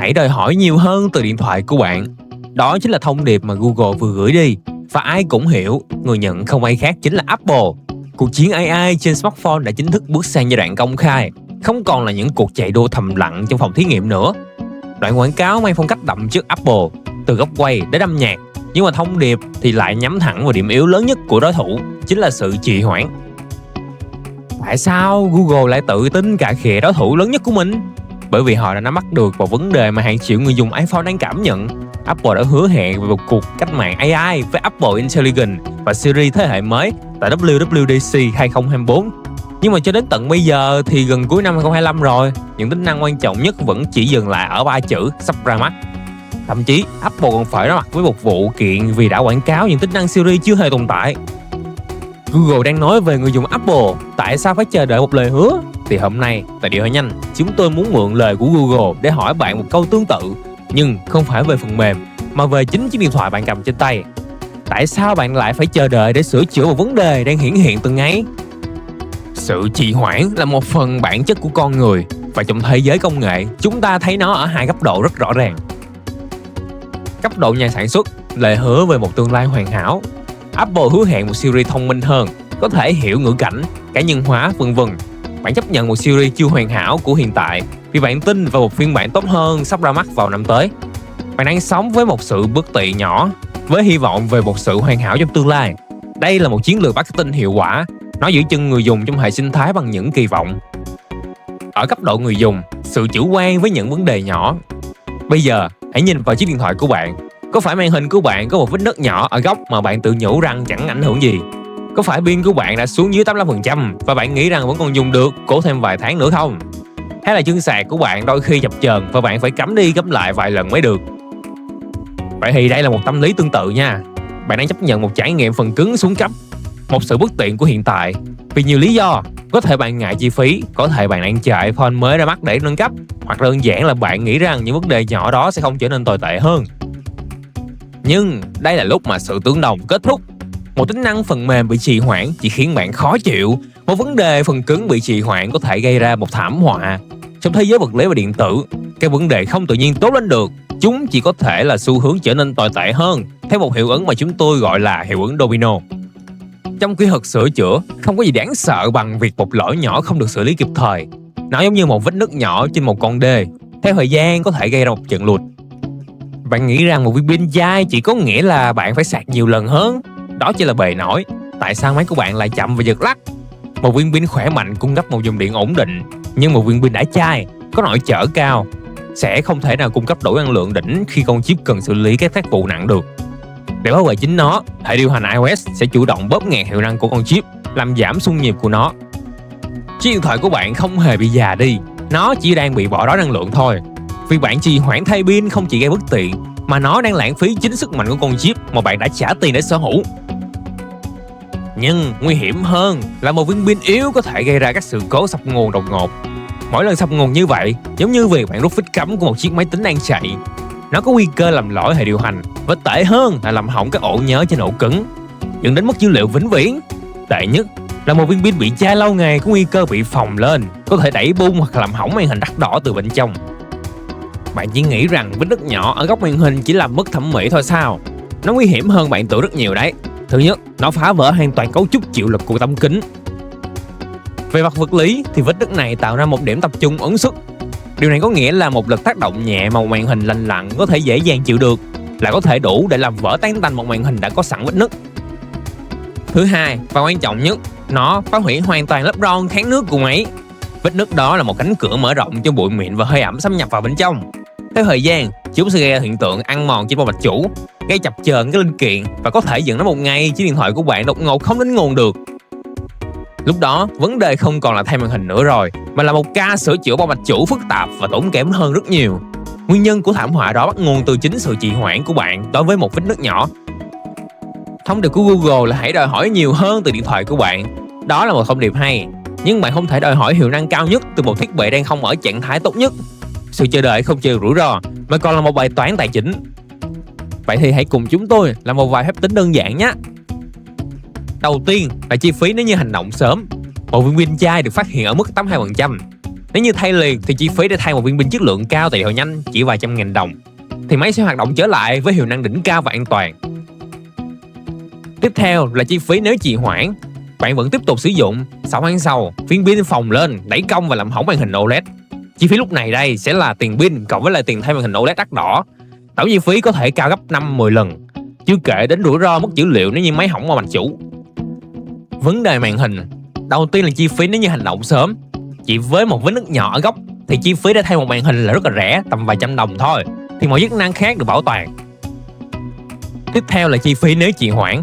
hãy đòi hỏi nhiều hơn từ điện thoại của bạn. Đó chính là thông điệp mà Google vừa gửi đi. Và ai cũng hiểu, người nhận không ai khác chính là Apple. Cuộc chiến AI trên smartphone đã chính thức bước sang giai đoạn công khai, không còn là những cuộc chạy đua thầm lặng trong phòng thí nghiệm nữa. Đoạn quảng cáo mang phong cách đậm chất Apple, từ góc quay đến âm nhạc, nhưng mà thông điệp thì lại nhắm thẳng vào điểm yếu lớn nhất của đối thủ, chính là sự trì hoãn. Tại sao Google lại tự tin cà khịa đối thủ lớn nhất của mình? Bởi vì họ đã nắm bắt được vào vấn đề mà hàng triệu người dùng iPhone đang cảm nhận. Apple đã hứa hẹn về một cuộc cách mạng AI với Apple Intelligence và Siri thế hệ mới tại WWDC 2024. Nhưng mà cho đến tận bây giờ thì gần cuối năm 2025 rồi, những tính năng quan trọng nhất vẫn chỉ dừng lại ở 3 chữ sắp ra mắt. Thậm chí Apple còn phải đối mặt với một vụ kiện vì đã quảng cáo những tính năng Siri chưa hề tồn tại. Google đang nói về người dùng Apple, tại sao phải chờ đợi một lời hứa? Thì hôm nay, tại Điện Thoại Nhanh, chúng tôi muốn mượn lời của Google để hỏi bạn một câu tương tự, nhưng không phải về phần mềm, mà về chính chiếc điện thoại bạn cầm trên tay. Tại sao bạn lại phải chờ đợi để sửa chữa một vấn đề đang hiển hiện từng ngày? Sự trì hoãn là một phần bản chất của con người, và trong thế giới công nghệ, chúng ta thấy nó ở hai cấp độ rất rõ ràng. Cấp độ nhà sản xuất, lời hứa về một tương lai hoàn hảo. Apple hứa hẹn một Siri thông minh hơn, có thể hiểu ngữ cảnh, cá nhân hóa, vân vân. Bạn chấp nhận một Siri chưa hoàn hảo của hiện tại vì bạn tin vào một phiên bản tốt hơn sắp ra mắt vào năm tới. Bạn đang sống với một sự bất tị nhỏ, với hy vọng về một sự hoàn hảo trong tương lai. Đây là một chiến lược marketing hiệu quả, nó giữ chân người dùng trong hệ sinh thái bằng những kỳ vọng. Ở cấp độ người dùng, sự chủ quan với những vấn đề nhỏ. Bây giờ, hãy nhìn vào chiếc điện thoại của bạn. Có phải màn hình của bạn có một vết nứt nhỏ ở góc mà bạn tự nhủ rằng chẳng ảnh hưởng gì? Có phải pin của bạn đã xuống dưới 85% và bạn nghĩ rằng vẫn còn dùng được, cố thêm vài tháng nữa không? Hay là chân sạc của bạn đôi khi chập chờn và bạn phải cắm đi cắm lại vài lần mới được? Vậy thì đây là một tâm lý tương tự nha. Bạn đang chấp nhận một trải nghiệm phần cứng xuống cấp, một sự bất tiện của hiện tại vì nhiều lý do. Có thể bạn ngại chi phí, có thể bạn đang chờ iPhone mới ra mắt để nâng cấp, hoặc đơn giản là bạn nghĩ rằng những vấn đề nhỏ đó sẽ không trở nên tồi tệ hơn. Nhưng đây là lúc mà sự tương đồng kết thúc. Một tính năng phần mềm bị trì hoãn chỉ khiến bạn khó chịu. Một vấn đề phần cứng bị trì hoãn có thể gây ra một thảm họa. Trong thế giới vật lý và điện tử, các vấn đề không tự nhiên tốt lên được. Chúng chỉ có thể là xu hướng trở nên tồi tệ hơn, theo một hiệu ứng mà chúng tôi gọi là hiệu ứng domino. Trong kỹ thuật sửa chữa, không có gì đáng sợ bằng việc một lỗi nhỏ không được xử lý kịp thời. Nó giống như một vết nứt nhỏ trên một con đê. Theo thời gian có thể gây ra một trận lụt. Bạn nghĩ rằng một viên pin dai chỉ có nghĩa là bạn phải sạc nhiều lần hơn? Đó chỉ là bề nổi. Tại sao máy của bạn lại chậm và giật lắc? Một viên pin khỏe mạnh cung cấp một dòng điện ổn định, nhưng một viên pin đã chai, có nội chở cao, sẽ không thể nào cung cấp đủ năng lượng đỉnh khi con chip cần xử lý các tác vụ nặng được. Để bảo vệ chính nó, hệ điều hành iOS sẽ chủ động bóp nghẹt hiệu năng của con chip, làm giảm xung nhịp của nó. Chiếc điện thoại của bạn không hề bị già đi, nó chỉ đang bị bỏ đói năng lượng thôi. Vì bạn trì hoãn thay pin không chỉ gây bất tiện, mà nó đang lãng phí chính sức mạnh của con chip mà bạn đã trả tiền để sở hữu. Nhưng nguy hiểm hơn là một viên pin yếu có thể gây ra các sự cố sập nguồn đột ngột. Mỗi lần sập nguồn như vậy, giống như việc bạn rút phích cắm của một chiếc máy tính đang chạy. Nó có nguy cơ làm lỗi hệ điều hành, và tệ hơn là làm hỏng các ổ nhớ trên ổ cứng, dẫn đến mất dữ liệu vĩnh viễn. Tệ nhất là một viên pin bị chai lâu ngày có nguy cơ bị phồng lên, có thể đẩy bung hoặc làm hỏng màn hình đắt đỏ từ bên trong. Bạn chỉ nghĩ rằng vết nứt nhỏ ở góc màn hình chỉ làm mất thẩm mỹ thôi sao? Nó nguy hiểm hơn bạn tưởng rất nhiều đấy. Thứ nhất, nó phá vỡ hoàn toàn cấu trúc chịu lực của tấm kính. Về mặt vật lý thì vết nứt này tạo ra một điểm tập trung ấn suất. Điều này có nghĩa là một lực tác động nhẹ mà một màn hình lành lặn có thể dễ dàng chịu được là có thể đủ để làm vỡ tan tành một màn hình đã có sẵn vết nứt. Thứ hai và quan trọng nhất, nó phá hủy hoàn toàn lớp ron kháng nước của máy. Vết nứt đó là một cánh cửa mở rộng cho bụi mịn và hơi ẩm xâm nhập vào bên trong. Theo thời gian, chúng sẽ gây ra hiện tượng ăn mòn trên bao bạch chủ, gây chập chờn các linh kiện và có thể dẫn đến một ngày chiếc điện thoại của bạn đột ngột không đến nguồn được. Lúc đó, vấn đề không còn là thay màn hình nữa rồi, mà là một ca sửa chữa bao bạch chủ phức tạp và tốn kém hơn rất nhiều. Nguyên nhân của thảm họa đó bắt nguồn từ chính sự trì hoãn của bạn đối với một vết nứt nhỏ. Thông điệp của Google là hãy đòi hỏi nhiều hơn từ điện thoại của bạn. Đó là một thông điệp hay, nhưng bạn không thể đòi hỏi hiệu năng cao nhất từ một thiết bị đang không ở trạng thái tốt nhất. Sự chờ đợi không trừ rủi ro, mà còn là một bài toán tài chính. Vậy thì hãy cùng chúng tôi làm một vài phép tính đơn giản nhé. Đầu tiên là chi phí nếu như hành động sớm. Một viên pin chai được phát hiện ở mức 82%. Nếu như thay liền thì chi phí để thay một viên pin chất lượng cao tại điện thoại nhanh chỉ vài trăm ngàn đồng, thì máy sẽ hoạt động trở lại với hiệu năng đỉnh cao và an toàn. Tiếp theo là chi phí nếu trì hoãn. Bạn vẫn tiếp tục sử dụng, 6 tháng sau, viên pin phồng lên, đẩy cong và làm hỏng màn hình OLED. Chi phí lúc này đây sẽ là tiền pin cộng với lại tiền thay màn hình OLED đắt đỏ. Tổng chi phí có thể cao gấp 5-10 lần. Chưa kể đến rủi ro mất dữ liệu nếu như máy hỏng qua mạch chủ. Vấn đề màn hình. Đầu tiên là chi phí nếu như hành động sớm. Chỉ với một vết nứt nhỏ ở góc thì chi phí để thay một màn hình là rất là rẻ, tầm vài trăm đồng thôi, thì mọi chức năng khác được bảo toàn. Tiếp theo là chi phí nếu trì hoãn.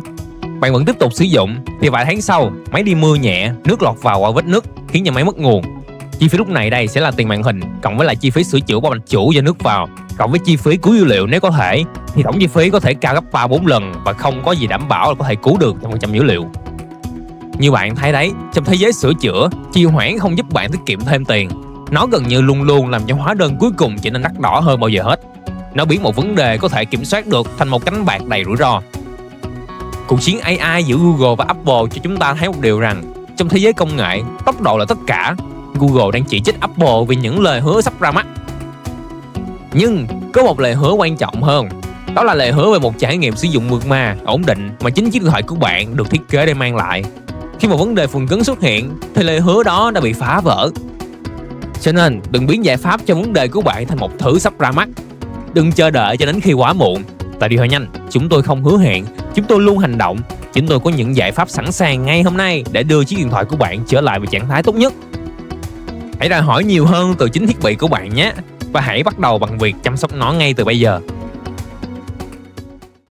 Bạn vẫn tiếp tục sử dụng thì vài tháng sau, máy đi mưa nhẹ, nước lọt vào qua vết nứt khiến cho máy mất nguồn. Chi phí lúc này đây sẽ là tiền màn hình cộng với lại chi phí sửa chữa qua mạch chủ do nước vào, cộng với chi phí cứu dữ liệu nếu có thể, thì tổng chi phí có thể cao gấp 3-4 lần và không có gì đảm bảo là có thể cứu được 100% dữ liệu. Như bạn thấy đấy, trong thế giới sửa chữa, trì hoãn không giúp bạn tiết kiệm thêm tiền. Nó gần như luôn luôn làm cho hóa đơn cuối cùng trở nên đắt đỏ hơn bao giờ hết. Nó biến một vấn đề có thể kiểm soát được thành một cánh bạc đầy rủi ro. Cuộc chiến AI giữa Google và Apple cho chúng ta thấy một điều rằng, trong thế giới công nghệ, tốc độ là tất cả. Google đang chỉ trích Apple vì những lời hứa sắp ra mắt. Nhưng có một lời hứa quan trọng hơn, đó là lời hứa về một trải nghiệm sử dụng mượt mà, ổn định mà chính chiếc điện thoại của bạn được thiết kế để mang lại. Khi một vấn đề phần cứng xuất hiện thì lời hứa đó đã bị phá vỡ. Cho nên đừng biến giải pháp cho vấn đề của bạn thành một thứ sắp ra mắt. Đừng chờ đợi cho đến khi quá muộn. Tại Điện thoại nhanh, chúng tôi không hứa hẹn, chúng tôi luôn hành động. Chúng tôi có những giải pháp sẵn sàng ngay hôm nay để đưa chiếc điện thoại của bạn trở lại về trạng thái tốt nhất. Hãy đòi hỏi nhiều hơn từ chính thiết bị của bạn nhé. Và hãy bắt đầu bằng việc chăm sóc nó ngay từ bây giờ.